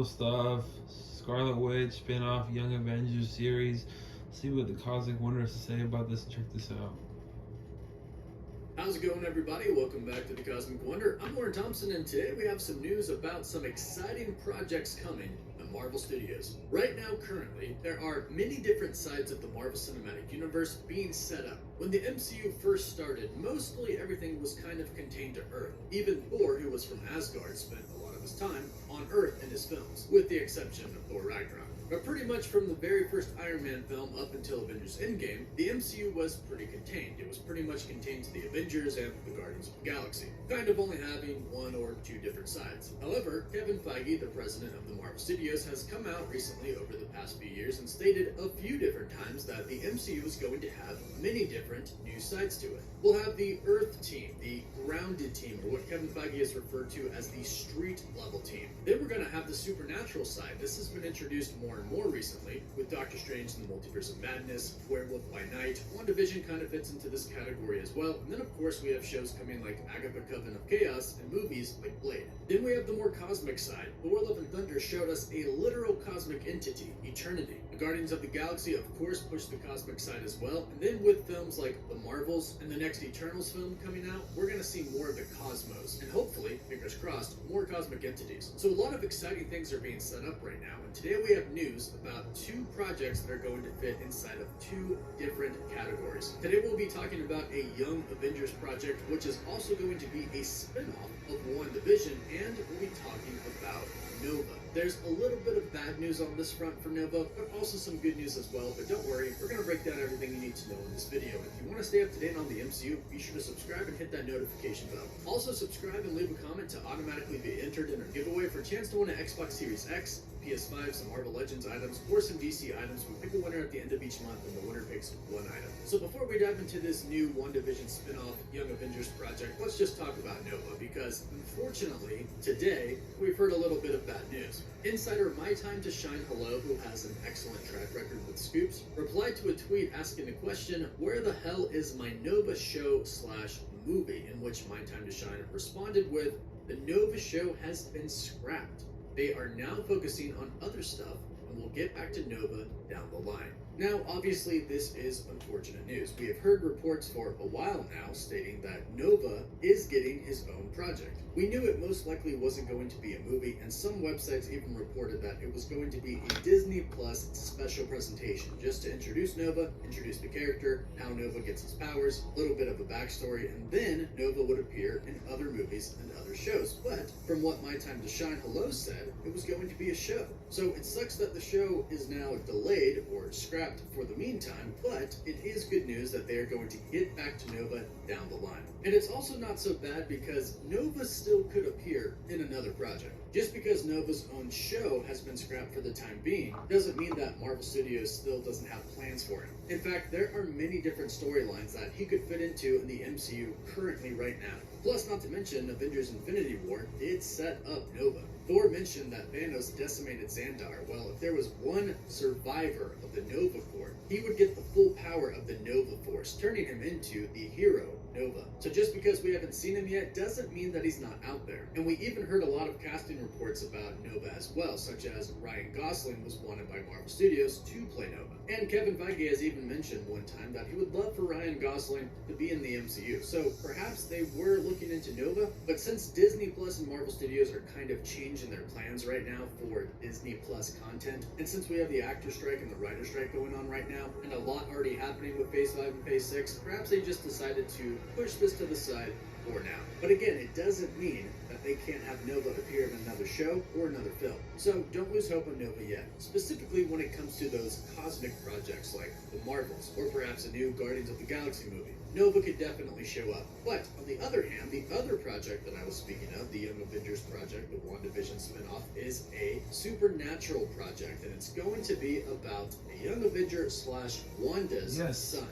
Marvel stuff, Scarlet Witch, Spinoff, Young Avengers series. See what the Cosmic Wonder has to say about this and check this out. How's it going, everybody? Welcome back to the Cosmic Wonder. I'm Warren Thompson, and today we have some news about some exciting projects coming at Marvel Studios. Right now, currently, there are many different sides of the Marvel Cinematic Universe being set up. When the MCU first started, mostly everything was kind of contained to Earth. Even Thor, who was from Asgard, spent a lot of his time on Earth in his films, with the exception of Thor Ragnarok. But pretty much from the very first Iron Man film up until Avengers Endgame, the MCU was pretty contained. It was pretty much contained to the Avengers and the Guardians of the Galaxy, kind of only having one or two different sides. However, Kevin Feige, the president of the Marvel Studios, has come out recently over the past few years and stated a few different times that the MCU is going to have many different new sides to it. We'll have the Earth team, the grounded team, or what Kevin Feige has referred to as the street level team. Then we're going to have the supernatural side. This has been introduced more and more recently with Doctor Strange and the Multiverse of Madness, Werewolf by Night. WandaVision kind of fits into this category as well. And then of course we have shows coming like Agatha Coven of Chaos and movies like Blade. Then we have the more cosmic side. Thor Love and Thunder showed us a literal cosmic entity, Eternity. The Guardians of the Galaxy of course pushed the cosmic side as well. And then with films like The Marvels and the next Eternals film coming out, we're going to see more of the cosmos. And hopefully, fingers crossed, more cosmic entities. So a lot of exciting things are being set up right now. And today we have news about two projects that are going to fit inside of two different categories. Today we'll be talking about a Young Avengers project, which is also going to be a spin-off of WandaVision, and we'll be talking about Nova. There's a little bit of bad news on this front for Nova, but also some good news as well. But don't worry, we're going to break down everything you need to know in this video. If you want to stay up to date on the MCU, be sure to subscribe and hit that notification bell. Also subscribe and leave a comment to automatically be entered in our giveaway for a chance to win an Xbox Series X, PS5, some Marvel Legends items, or some DC items. We pick a winner at the end of each month, and the winner picks one item. So before we dive into this new WandaVision spin-off Young Avengers project, let's just talk about Nova, because unfortunately, today, we've heard a little bit of bad news. Insider My Time to Shine Hello, who has an excellent track record with scoops, replied to a tweet asking the question, where the hell is my Nova show / movie? In which My Time to Shine responded with, the Nova show has been scrapped. They are now focusing on other stuff, and we'll get back to Nova down the line. Now, obviously, this is unfortunate news. We have heard reports for a while now stating that Nova is getting his own project. We knew it most likely wasn't going to be a movie, and some websites even reported that it was going to be a Disney Plus special presentation, just to introduce Nova, introduce the character, how Nova gets his powers, a little bit of a backstory, and then Nova would appear in other movies and other shows. But from what My Time to Shine Hello said, it was going to be a show. So it sucks that the show is now delayed or scrapped for the meantime, but it is good news that they are going to get back to Nova down the line. And it's also not so bad because Nova still could appear in another project. Just because Nova's own show has been scrapped for the time being doesn't mean that Marvel Studios still doesn't have plans for him. In fact, there are many different storylines that he could fit into in the MCU currently right now. Plus, not to mention, Avengers Infinity War did set up Nova. Thor mentioned that Thanos decimated Xandar. Well, if there was one survivor of the Nova Corps, he would get the full power of the Nova Force, turning him into the hero Nova. So just because we haven't seen him yet doesn't mean that he's not out there. And we even heard a lot of casting reports about Nova as well, such as Ryan Gosling was wanted by Marvel Studios to play Nova. And Kevin Feige has even mentioned one time that he would love for Ryan Gosling to be in the MCU. So perhaps they were looking into Nova, but since Disney Plus and Marvel Studios are kind of changing their plans right now for Disney Plus content, and since we have the actor strike and the writer strike going on right now, and a lot already happening with Phase 5 and Phase 6, perhaps they just decided to push this to the side for now. But again, it doesn't mean that they can't have Nova appear in another show or another film. So don't lose hope on Nova yet, specifically when it comes to those cosmic projects like The Marvels, or perhaps a new Guardians of the Galaxy movie. Nova could definitely show up. But on the other hand, the other project that I was speaking of, the Young Avengers project, the WandaVision spinoff, is a supernatural project, and it's going to be about a young Avenger / Wanda's son,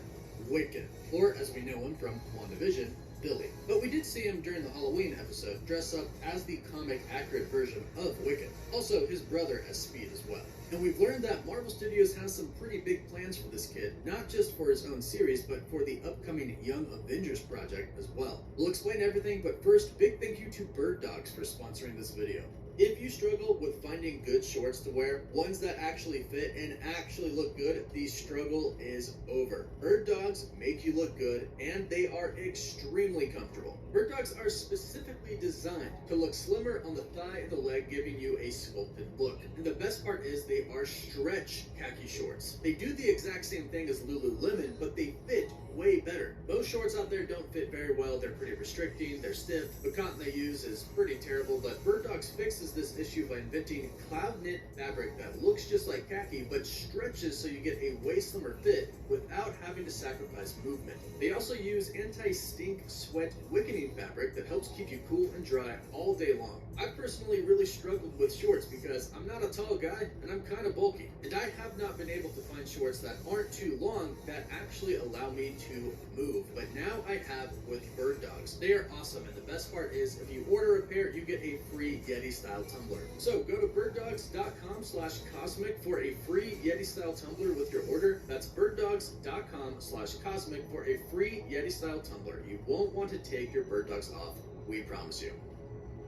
Wiccan, or as we know him from WandaVision, Billy. But we did see him during the Halloween episode dress up as the comic accurate version of Wiccan. Also, his brother has speed as well. And we've learned that Marvel Studios has some pretty big plans for this kid, not just for his own series, but for the upcoming Young Avengers project as well. We'll explain everything, but first, big thank you to Bird Dogs for sponsoring this video. If you struggle with finding good shorts to wear, ones that actually fit and actually look good, the struggle is over. Bird dogs make you look good, and they are extremely comfortable. Bird dogs are specifically designed to look slimmer on the thigh and the leg, giving you a sculpted look. And the best part is they are stretch khaki shorts. They do the exact same thing as Lululemon, but they fit way better. Most shorts out there don't fit very well. They're pretty restricting, they're stiff. The cotton they use is pretty terrible, but Bird Dogs fixes this issue by inventing cloud knit fabric that looks just like khaki but stretches so you get a way slimmer fit without having to sacrifice movement. They also use anti-stink sweat wickening fabric that helps keep you cool and dry all day long. I personally really struggled with shorts because I'm not a tall guy and I'm kind of bulky, and I have not been able to find shorts that aren't too long that actually allow me to move, but now I have with Bird Dogs. They are awesome, and the best part is if you order a pair, you get a free Yeti style tumbler. So go to birddogs.com/cosmic for a free Yeti style tumbler with your order. That's birddogs.com/cosmic for a free Yeti style tumbler. You won't want to take your Bird Dogs off, we promise you.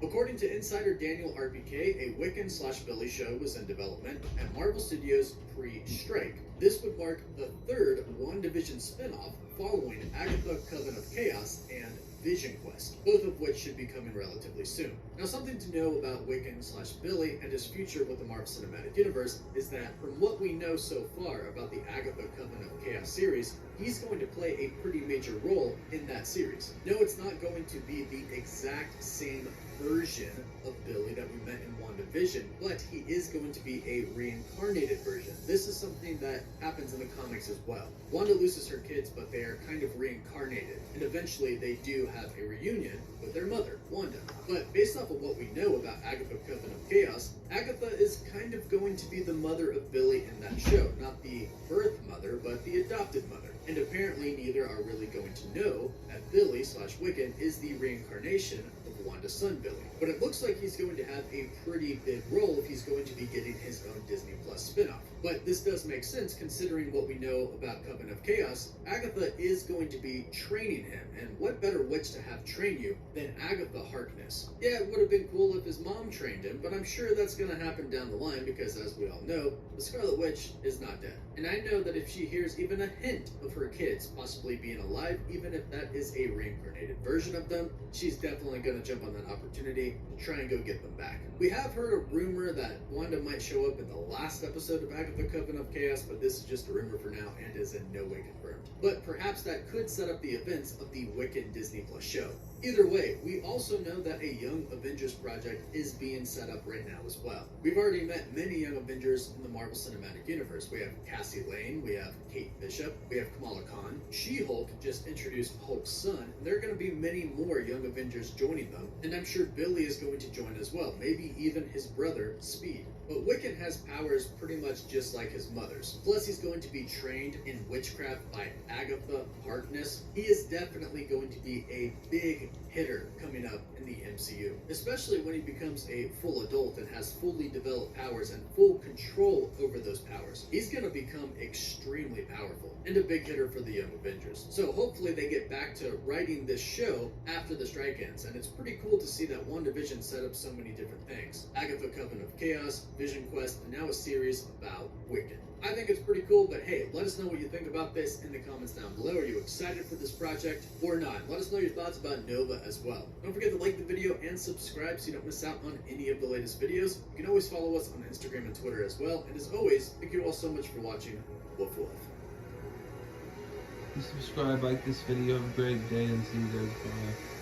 According to insider Daniel RPK, a Wiccan/Billy show was in development at Marvel Studios pre-strike. This would mark the third WandaVision spin-off following Agatha Coven of Chaos and Vision Quest, both of which should be coming relatively soon. Now, something to know about Wiccan/Billy and his future with the Marvel Cinematic Universe is that from what we know so far about the Agatha Coven of Chaos series, he's going to play a pretty major role in that series. No, it's not going to be the exact same version of Billy that we met in WandaVision, but he is going to be a reincarnated version. This is something that happens in the comics as well. Wanda loses her kids, but they are kind of reincarnated, and eventually they do have a reunion with their mother, Wanda. But based off of what we know about Agatha Coven of Chaos, Agatha is kind of going to be the mother of Billy in that show, not the birth mother, but the adopted mother. And apparently neither are really going to know that Billy/Wiccan is the reincarnation of Wanda's son Billy. But it looks like he's going to have a pretty big role if he's going to be getting his own Disney Plus spin-off. But this does make sense considering what we know about Coven of Chaos. Agatha is going to be training him, and what better witch to have train you than Agatha Harkness? Yeah, it would have been cool if his mom trained him, but I'm sure that's going to happen down the line because, as we all know, the Scarlet Witch is not dead. And I know that if she hears even a hint of her kids possibly being alive, even if that is a reincarnated version of them, she's definitely going to jump on that opportunity to try and go get them back. We have heard a rumor that Wanda might show up in the last episode of Agatha Coven of Chaos, but this is just a rumor for now and is in no way confirmed. But perhaps that could set up the events of the Wiccan Disney Plus show. Either way, we also know that a Young Avengers project is being set up right now as well. We've already met many Young Avengers in the Marvel Cinematic Universe. We have Cassie Lane, we have Kate Bishop, we have Kamala Khan. She-Hulk just introduced Hulk's son, and there are going to be many more Young Avengers joining them, and I'm sure Billy is going to join as well, maybe even his brother, Speed. But Wiccan has powers pretty much just like his mother's. Plus, he's going to be trained in witchcraft by Agatha Harkness. He is definitely going to be a big hitter coming up in the MCU, especially when he becomes a full adult and has fully developed powers and full control over those powers. He's going to become extremely powerful and a big hitter for the Young Avengers. So hopefully they get back to writing this show after the strike ends, and it's pretty cool to see that WandaVision set up so many different things. Agatha Coven of Chaos, Vision Quest, and now a series about Wiccan. I think it's pretty cool, but hey, let us know what you think about this in the comments down below. Are you excited for this project or not? Let us know your thoughts about Nova as well. Don't forget to like the video and subscribe so you don't miss out on any of the latest videos. You can always follow us on Instagram and Twitter as well. And as always, thank you all so much for watching. Woof woof. Subscribe, like this video, have a great day, and see you guys. Bye.